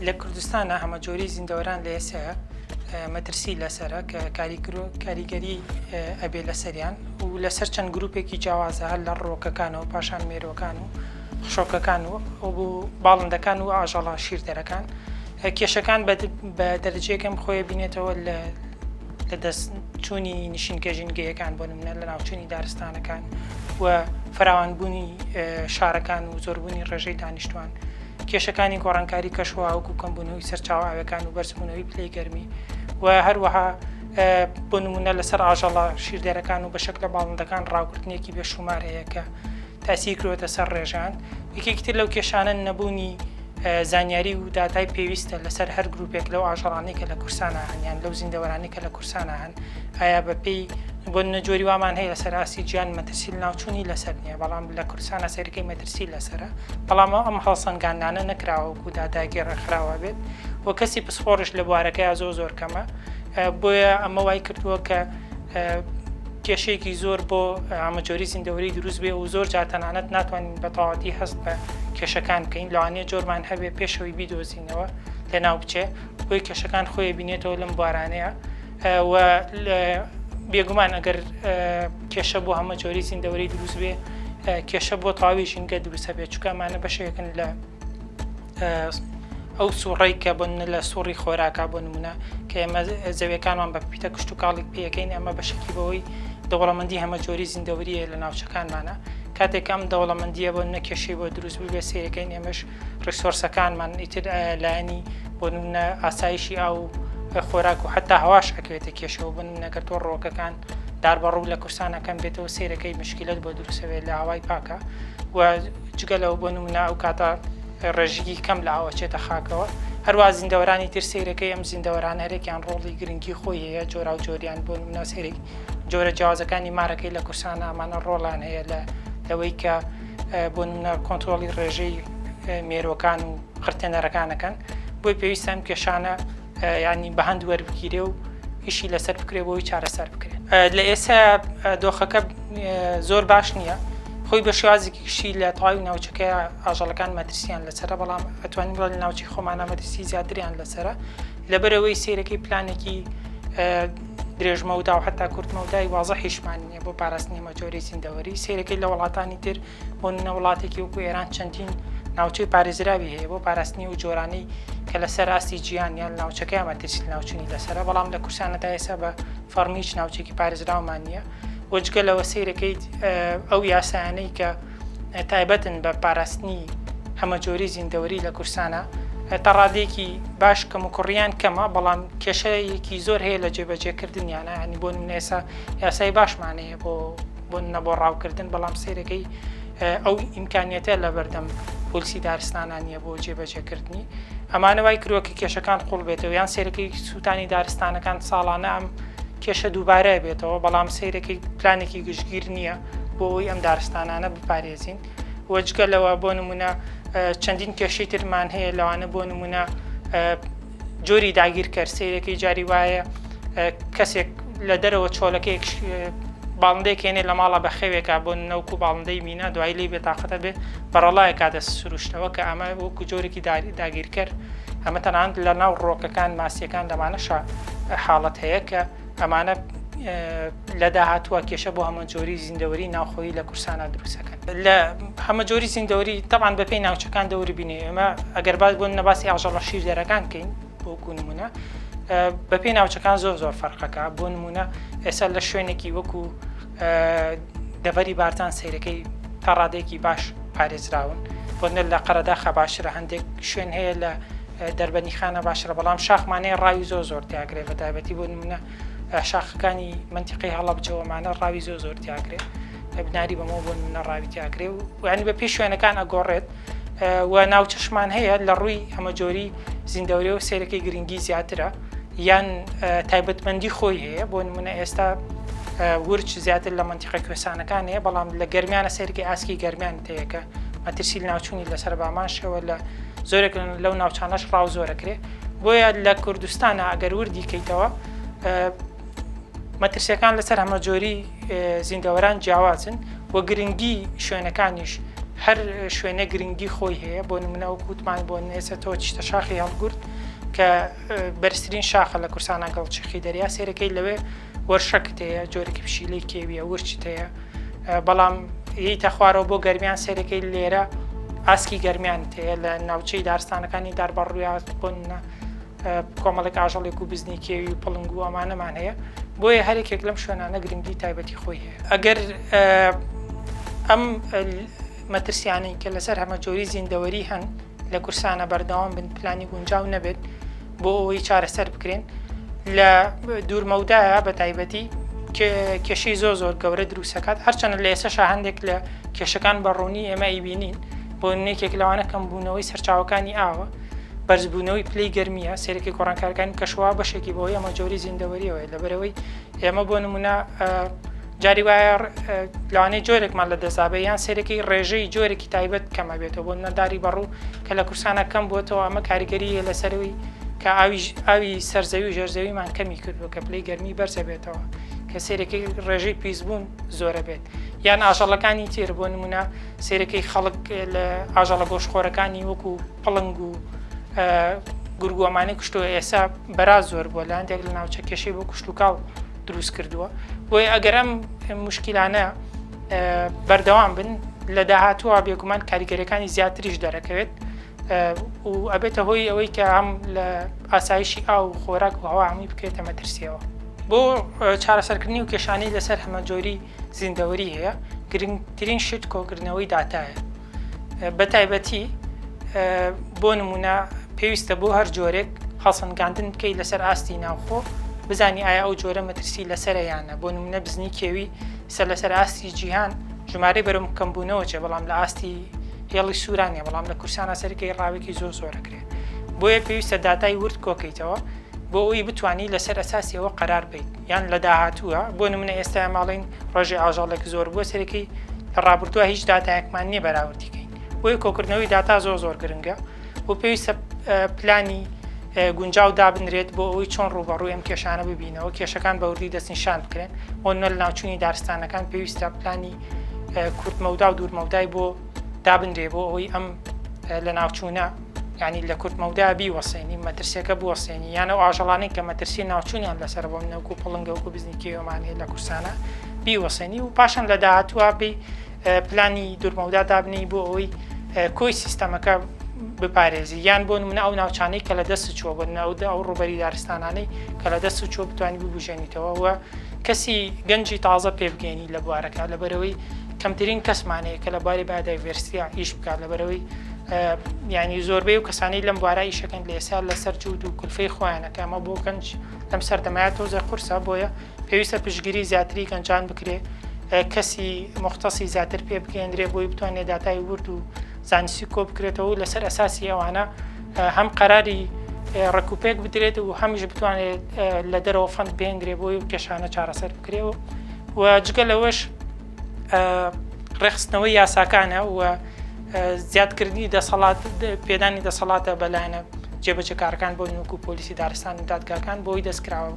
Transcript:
لكردستان هم جۆرەی زیندەوەران لە ئێستا مەترسی لەسەرە کە کاریگەری ئەبێ لەسەریان و لەسەر چەند گروپێکی جیاوازە هەر لە ڕۆکەکانەوە پاشان مێرۆکان و خشۆکەکان و بۆ باڵندەکان و ئاژەڵە شیردەرەکان کێشەکان بە دەرەجەیەکەم خۆی بینێتەوە لە دەستچوونی نیشینگە ژینگەیەکان بۆ نمونە لە ناوچوونی دارستانەکان و فراوانبوونی شارەکان و زۆربوونی ڕێژەی دانیشتوان کێشەکانی گۆڕانکاری کەشوە وەکو کەمبوونەوەی سەرچاوەکان و بەرزبوونەوەی پلەی گەرمی و هەروەها بۆ نمونە لەسەر ئاژەڵە شیردەرەکان و بە شەکلە باڵندەکان ڕاوکردنێکی بێشومار هەیە کە تاسی کردوێتە سەر ڕێژان یەکێکی تر لەو کێشانە نەبوونی زانیاری و داتای پێویستە لەسەر هەر گروپێک لەو ئاژەڵانەی کە لە کورسانە هەن یان لەو زیندەوەرانەی کە لە کورسانە هەن ئایا بەپێی بۆ نەجۆری وامان هەیە لەسەر ئاسی گیان مەترسی ناوچوونی لەسەر نییە بەڵام لە کوردستانە سەرەکەی مەترسی لەسرە بەڵام ئەم هەڵسەنگاندانە نەکراوەکو داداگیر ڕێکخراوە بێت و کەسی پسپۆڕش لە بوارەکەی زۆر کەمە بۆیە ئەمە وای کردووە کە کێشەیەکی زۆر بۆ ئاماژەری زیندەوەری دروست بێ و زۆر جاتەنانەت ناتوانین بە تەواوەتی هەست بە کێشەکان بکەین لەوانەیە جۆرمان هەبێ پێشەوەی بیدۆزینەوە لەناو بچێ بۆی کێشەکان خۆی بینێتەوە لەم بوارانەیە و بێگومان ئەگەر کێشە بۆ ئاماژەری زیندەوەری دروست بێ کێشە بۆ تەواوی ژینگە دروستە بێت چونکە ئەمانە بەشێکن لە ئەو سوڕەی کە بن لە سوڕی خۆراکە بۆ نمونە کە ئێمە زەویەکانمان بە پیتە کشت و کاڵێک پێەکەین ئەمە بەشێکی بەوەی دەوڵەمەندی هەمەجۆری زیندەوەریە لە ناوچەکانمانە کاتێک ئەم دەوڵەمەندیە بۆ نەکێشەی بۆ دروست بوو بێ سیرەکەین ئێمەش ڕیسۆرسەکانمان ئیتر لایەنی بۆ نمونە ئاسایشی ئاو خۆراک و حتا هەواش ئەکەوێتە کێشەوە بن نەگەر تۆ ڕۆکەکان داربەڕوو لە کورسانەکەم بێتەوە سیرەکەی مشکلت بۆ دروستەوێت لە هاوای پاکە و جگەلەوە بۆ نمونە ئەو کاتە ڕێژگی کەم لە ئاوەچێتە خاکەوە هەروە زیندەوەرانی تر سیرەکەی ئەم زیندەوەران هەرێکیان ڕۆڵی گرنگی خۆی هەیە جۆرا و جۆریان بۆ نمونە سێرەی جۆرە جیاوازەکانی مارەکەی لە کورسانە ئەمانە ڕۆڵان هەیە لەوەی کە بۆ نمونە کۆنتترۆلی ڕێژەی مێرۆکان و قرتێنەرەکانەکەن بۆی پێویستە ئەم کێشانە ینی بە هەند وەربگیرێ و ئیشی لەسەر بکرێ بۆی چارەسەر بکرێت لە ئێستا دۆخەکە زۆر باش نییە خۆی بە شێوازێکیشی لە تەواوی ناوچەکە ئاژەڵەکان مەترسیان لەسەرە بەڵام ئەتوانین بڵێن لە ناوچی خۆمانە مەترسی زیاتریان لەسەرە لەبەرەوەی سیرەکەی پلانێکی درێژمەودا و حتا کورتمەودای وازەحیشمان نییە بۆ پاراستنی مەجۆری زیندەوەری سیرەکەی لە وڵاتانی تر بۆ نمونە وڵاتێکی وەکو ئێران چەندین ناوچەی پارێزراوی هەیە بۆ پاراستنی و جۆرانەی کە لەسەر ئاستی گیان یان ناوچەکەی مەترسی ناوچوونی لەسرە بەڵام لە کورسانەدا ئێستا بە فەرمیچ ناوچێکی پارێزراومان نییە وەجگەلەوە سیرەکەی ئەو یاسایانەی کە تایبەتن بە پاراستنی هەمەجۆری زیندەوەری لە کورسانە تەڕادێکی باش کەم و کوڕیان کەمە بەڵام کێشەیەکی زۆر هەیە لە جێبەجێکردنیانە ئەنی بۆ نمونە ئێستا یاسای باشمانەیە بۆ نەبۆ ڕاوکردن بەڵام سیرەکەی ئەو ئیمکانیەتە لە بەردەم پۆلیسی دارستانانیە بۆ جێبەجێکردنی ئەمانە وای کردووە کە کێشەکان قوڵ بێتەوە یان سیرەکەی سووتانی دارستانەکان ساڵانە ئەم کێشە دووبارە بێتەوە بەڵام سیرەکەی پلانێکی گشتگیر نییە بۆ ئەوی ئەم دارستانانە بپارێزین وەجگەلەوە بۆ نمونە چەندین کێشەی ترمان هەیە لەوانە بۆ نمونە جۆری داگیرکەر سیرەکەی جاری وایە کەسێک لە دەرەوە چۆلەکەیەک باڵندەیەکێنێ لە ماڵە بە خەوێکە بۆ نەوکو باڵندەی مینە دوای لی بێتاقەتە بێ بەڕەڵایە کاتە سروشتەوە کە ئەمە وەکو جۆرێکی داگیرکەر ئەمە تەنانەت لە ناو ڕۆکەکان ماسیەکان لەمانەش حاڵەت هەیە کە ئەمانە لە داهاتووە کێشە بۆ هەمەجۆری زیندەوەری ناوخۆیی لە کورسانە دروستەکەن لە هەمەجۆری زیندەوەری تەبان بەپێی ناوچەکان دەوری بینێ ئێمە ئەگەر باز بۆ نەباسی ئاژەڵە شیردەرەکان بکەین بۆکو نمونە بەپێی ناوچەکان زۆر فەرقەکە بۆ نمونە ئێستا لە شوێنێکی وەکو دەڤەری بارتان سیرەکەی تەڕادێکی باش پارێزراون بۆ لە قەرەداخە باشرە هەندێک شوێن هەیە لە دەربەنی خانە باشرە بەڵام شاخمانەیە ڕاوی زۆر تیاگرێت بە تایبەتی بۆ نمونە شاخەکانی منتیقی هەڵەبجەوەمانە ڕاوی زۆر تیاگرێت بناری بەمەوە بۆ نمونە ڕاوی تیاگرێ و ینی بە پێی شوێنەکان ئەگۆڕێت و ناوچەشمان هەیە لە ڕووی هەمەجۆری زیندەوەری و سیرەکەی گرنگی زیاترە یان تایبەتمەندی خۆی هەیە بۆ نمونە ئێستا ورچ زیاتر لە منتیقە کوێستانەکان هەیە بەڵام لە گەرمیانە سەرکی ئاسکی گەرمیان هەیە کە مەترسی ناوچوونی لەسەر باماشەوە لە زۆرێک لەو ناوچانەش ڕاو زۆرەکرێ بۆیە لە کوردستانە ئەگەر وردی کەیتەوە مەترسیەکان لەسەر هەمەجۆری زیندەوەران جیاوازن و گرنگی شوێنەکانیش هەر شوێنە گرنگی خۆی هەیە بۆ نمونە وەکوتمان بۆ نێسە تۆ چتە شاخی هەڵگورت کە بەرزترین شاخە لە کورسانە گەڵچخی دەریا سێرەکەی لەوێ وەرشەکت هەیە جۆرێکی پشیلەی کێویە ورچت هەیە بەڵام هیتە خوارەوە بۆ گەرمیان سێرەکەی لێرە ئاسکی گەرمیان هەیە لە ناوچەی دارستانەکانی داربەڕوویات بۆنە کۆمەڵێک ئاژەڵێک و بزنی کێوی و پڵنگ و ئەمانەمان هەیە بۆیە هەرێکێک لەم شوێنانە گرنگی تایبەتی خۆی هەیە ئەگەر ئەم مەترسیانەی کە لەسەر هەمە جۆری زیندەوەری هەن لە کورسانە بەردەوام بن پلانی گونجاو نەبێت بۆ ئەوەی چارەسەر بکرێن لە دوورمەودایە بە تایبەتی کێشەی زۆر گەورە دروستەکات هەرچەنە لە ئێسەشە هەندێک لە کێشەکان بەڕوونی ئێمە ئیبینین بۆ نێکێک لەوانە کەمبوونەوەی سەرچاوەکانی ئاوە بەرزبوونەوەی پلەی گەرمیە سێرەکی گۆڕانکارەکانی کەشوا بەشێکی بۆی ئەمە جۆری زیندەوەریەوەی لەبەرەوەی ئێمە بۆ نمونە جاری وایە لەوانەیە جۆرێکمان لە دەزابێ یان سێرەکەی ڕێژەی جۆرێکی تایبەت کەمە بێتەوە بۆ نەداری بەڕوو کە لە کورسانە کەم بووەتەوە ئەمە کاریگەریە لەسەرەوەی کە ئاوی سەرزەوی و ژێرزەویمان کەمی کردووە کە پلەی گەرمی بەرزە بێتەوە کە سێرەکەی ڕێژەی پیسبوون زۆرە بێت یان ئاژەڵەکانی تر بۆ نمونە سێرەکەی خەڵک لە ئاژەڵە گۆشتخۆرەکانی وەکو پڵنگ و گورگوەمانەی کوشتووە ئێستا بەراز زۆر بووە لە هەندێک لە ناوچە کێشەی بۆ کوشت و کاڵ دروست کردووە بۆیە ئەگەر ئەم مشکلانە بەردەوام بن لە داهاتووە بێگومان کاریگەریەکانی زیاتریش دەرەکەوێت و ئەبێتە هۆی ئەوەی کە ئەم لە ئاسایشی ئاو و خۆراک و هەوا هەمووی بکرێتە مەترسیەوە بۆ چارەسەرکردنی و کێشانەی لەسەر هەمە جۆری زیندەوەری هەیە گرنگترین شت کۆکردنەوەی داتایە بە تایبەتی بۆ نمونە پێویستە بۆ هەر جۆرێک هەڵسەنگاندن بکەی لەسەر ئاستی ناوخۆ بزانی ئایا ئەو جۆرە مەترسی لەسەرەیانە بۆ نمونە بزنی کێوی لەسەر ئاستی جیهان ژمارەی بەرەم کەمبوونەوە چێ بەڵام لە ئاستی هێڵی سوورانیە بەڵام لە کورسانە سەرەکەی ڕاوێکی زۆرەکرێت بۆیە پێویستە داتای ورد کۆکەیتەوە بۆ ئەوی بتوانی لەسەر ئەساسیەوە قەرار بیت یان لە داهاتووە بۆ نمونە ئێستا ماڵین ڕۆژی ئاژەڵێک زۆر بووە سەرەکەی لە ڕابردووە هیچ داتایەکمان نییە بەراوردیکەین بۆیە کۆکردنەوەی داتا زۆر گرنگە و پێویستە پلانی گونجاو دابنرێت بۆ ئەوەی چۆن ڕوبەڕووی ئەم کێشانە ببینەوە کێشەکان بەوردی دەستنیشان بکرێن بۆ نە لە ناوچوونی دارستانەکان پێویستە پلانی کورتمەودا و دوورمەودای بۆ دابنرێ بۆ ئەوەی ئەم لە ناوچوونە ینی لە کورتمەودا بیوەسێنی مەترسیەکە بوەسێنی یانە ئاژەڵانەی کە مەترسی ناوچوونیان لەسەر بۆ نەوکو پڵنگە وکو بزنی کێوەمانەیە لە کورسانە بیوەسێنی و پاشان لە داهاتوە بێ پلانی دوورمەودا دابنی بۆ ئەوەی کۆی سیستەمەکە بپارێزی یان بۆ نمونە ئەو ناوچانەی کە لە دەست چووە بۆ نەودا ئەو ڕوبەری دارستانانەی کە لە دەست چووە بتوانانی ببوژێنیتەوە و کەسی گەنجی تازە پێبگەێنی لە بوارەکە لەبەرەوەی کەمترین کەسمانەیە کە لە باری biodiversity ئیش بکات لەبەرەوەی ینی زۆربەی و کەسانی لەم بوارە ئیشەکەن لە ئێستا لەسەر جوود و کولفەی خۆیانەکە ئەمە بۆ گەنج لەم سەردەمایە تۆزە قورسە بۆیە پێویستە پشتگیری زیاتری گەنجان بکرێ کەسی مختصی زیاتر پێ بگەێنرێ بۆی بتوانێت داتای ورد و زانستی کۆ بکرێتەوە لەسەر ئەساسی ئەوانە هەم قەراری ڕکوپێک بدرێت و هەمیش بتوانێت لە دەرەوە فەند بێنرێ بۆی کێشانە چارەسەر بکرێەوە و جگە لەوەش ڕێخستنەوەی یاساکانە و زیادکردنی دەسەڵات پێدانی دەسەڵاتە بەلایەنە جێبەجێکارەکان بۆ نوکو پۆلیسی دارستان و دادگاکان بۆی دەستکراوە